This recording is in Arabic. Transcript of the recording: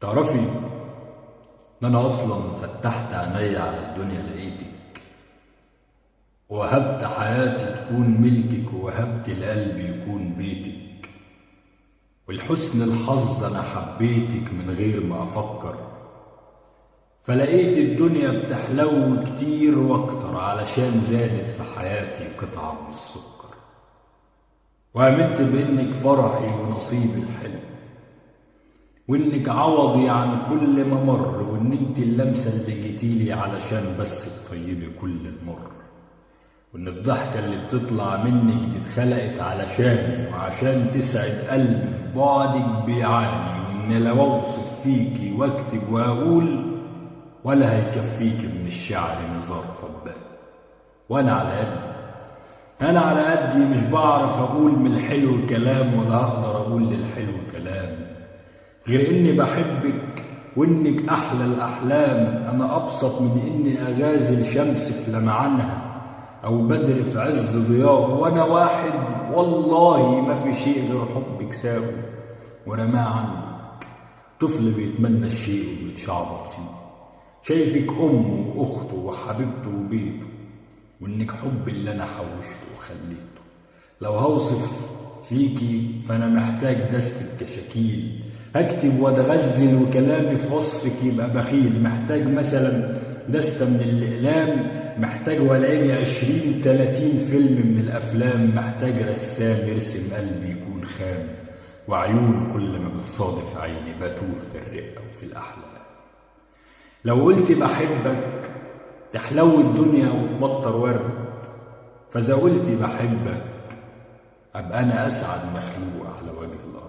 تعرفي ان انا اصلا فتحت عيني على الدنيا لقيتك، ووهبت حياتي تكون ملكك، ووهبت القلب يكون بيتك، ولحسن الحظ انا حبيتك من غير ما افكر. فلقيت الدنيا بتحلو كتير واكتر علشان زادت في حياتي قطعة من السكر، وآمنت بإنك فرحي ونصيبي الحلو، وإنك عوضي عن كل ما مر، وإن انت اللمسة اللي جيتيلي علشان بس تطيبي كل المر، وإن الضحكة اللي بتطلع منك دي اتخلقت علشان وعشان تسعد قلبي في بعدك بيعاني، وإن لو أوصف فيكي واكتب وأقول ولا هيكفيكي من الشعر نزار طبال. وأنا على قدي، أنا على قدي مش بعرف أقول من الحلو كلام، ولا هقدر أقول للحلو كلام غير إني بحبك وإنك أحلى الأحلام. أنا أبسط من إني أغازل شمس في لمعانها أو بدر في عز ضياء، وأنا واحد والله ما في شيء غير حبك ساوي. وأنا ما عندك طفل بيتمنى الشيء وبيتشعبط فيه، شايفك أمه وأخته وحبيبته وبيته، وإنك حب اللي أنا حوشته وخليته. لو هوصف فيكي فأنا محتاج دستة كشاكيل هكتب واتغزل، وكلامي في وصفك يبقى بخيل. محتاج مثلا دستة من الأقلام، محتاج ولا يجي 20-30 فيلم من الأفلام، محتاج رسام يرسم قلبي يكون خام، وعيون كل ما بتصادف عيني بتوه في الرقة وفي الأحلام. لو قلت بحبك تحلو الدنيا وتمطر ورد، فإذا قلت بحبك أبقى أنا أسعد مخلوق على وجه الأرض.